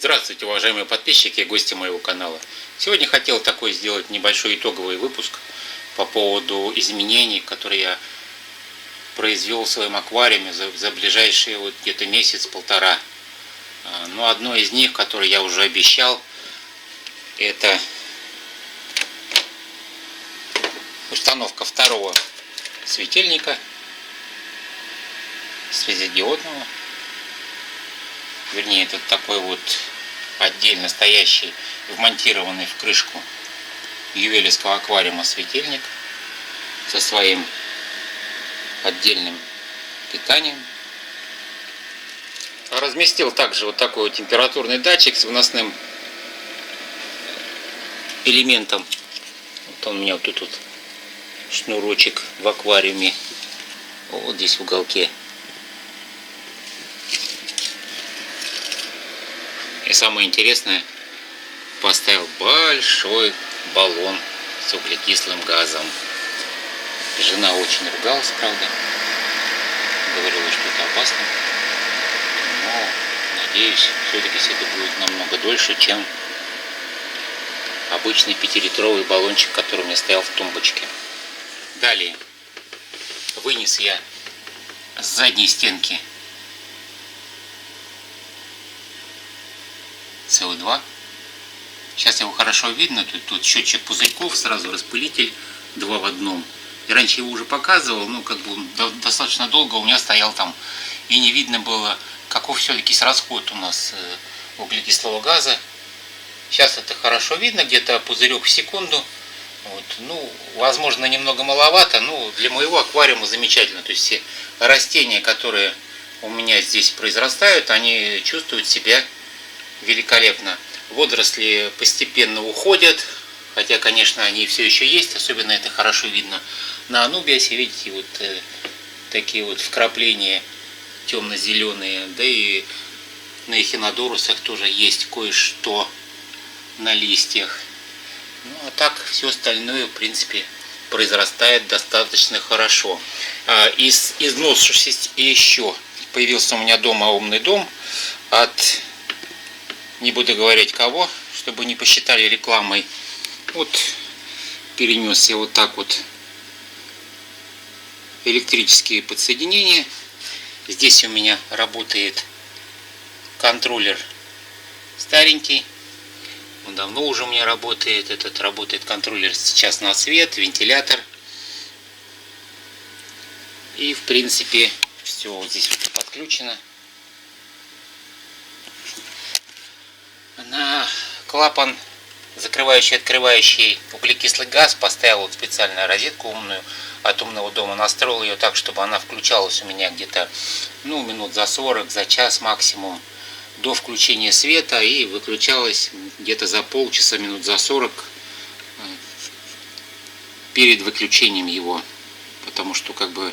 Здравствуйте, уважаемые подписчики и гости моего канала. Сегодня хотел такой сделать небольшой итоговый выпуск по поводу изменений, которые я произвел в своем аквариуме за ближайшие где-то месяц-полтора. Но одно из них, которое я уже обещал, это установка второго светильника светодиодного. Вернее, это такой вот отдельно стоящий, вмонтированный в крышку ювелирского аквариума светильник со своим отдельным питанием. Разместил также вот такой вот температурный датчик с выносным элементом. Вот он у меня вот тут вот шнурочек в аквариуме, вот здесь в уголке. И самое интересное, поставил большой баллон с углекислым газом. Жена очень ругалась, правда, говорила, что это опасно, но надеюсь, все-таки это будет намного дольше, чем обычный 5-литровый баллончик, который у меня стоял в тумбочке. Далее вынес я с задней стенки СО2. Сейчас его хорошо видно. Тут счетчик пузырьков, сразу распылитель 2 в 1. И раньше его уже показывал, ну как бы достаточно долго у меня стоял там, и не видно было, каков все-таки расход у нас углекислого газа. Сейчас это хорошо видно, где-то пузырек в секунду. Вот. Ну, возможно, немного маловато, но для моего аквариума замечательно. То есть все растения, которые у меня здесь произрастают, они чувствуют себя великолепно. Водоросли постепенно уходят, хотя, конечно, они все еще есть, особенно это хорошо видно на анубиасе. Видите, вот такие вот вкрапления темно-зеленые, да и на эхинодорусах тоже есть кое-что на листьях. Ну, а так все остальное, в принципе, произрастает достаточно хорошо. Из новшеств еще появился у меня дома умный дом от... Не буду говорить кого, чтобы не посчитали рекламой. Вот перенес я вот так вот электрические подсоединения. Здесь у меня работает контроллер старенький. Он давно уже у меня работает. Этот работает контроллер сейчас на свет, вентилятор. И в принципе все вот здесь вот подключено. На клапан, закрывающий и открывающий углекислый газ, поставил вот специальную розетку умную от умного дома. Настроил ее так, чтобы она включалась у меня где-то минут за 40, за час максимум до включения света, и выключалась где-то за полчаса, минут за 40 перед выключением его. Потому что как бы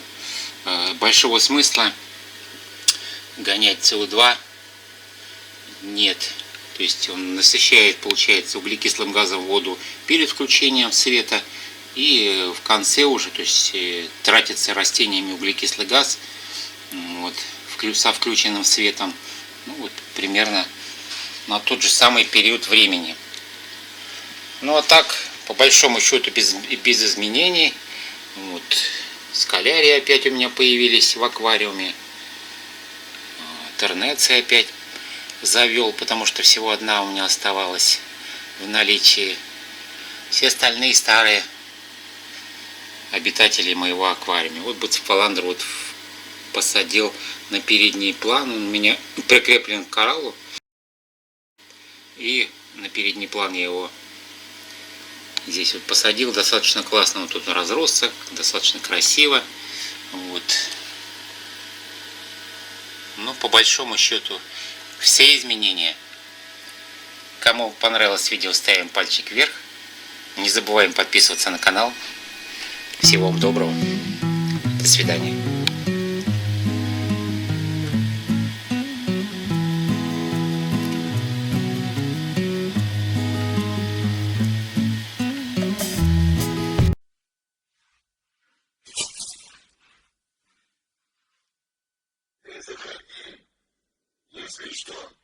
большого смысла гонять СО2 нет. То есть он насыщает, получается, углекислым газом воду перед включением света, и в конце уже, то есть тратится растениями углекислый газ вот, со включенным светом, вот, примерно на тот же самый период времени. Ну а так, по большому счету, без изменений. Вот, скалярии опять у меня появились в аквариуме, тернеции опять завел, потому что всего одна у меня оставалась в наличии. Все остальные старые обитатели моего аквариума. Вот буцефаландр вот посадил на передний план. Он у меня прикреплен к кораллу. И на передний план я его здесь вот посадил. Достаточно классно. Вот тут он разросся. Достаточно красиво. Вот. Но по большому счету все изменения. Кому понравилось видео, ставим пальчик вверх. Не забываем подписываться на канал. Всего вам доброго. До свидания. Если что.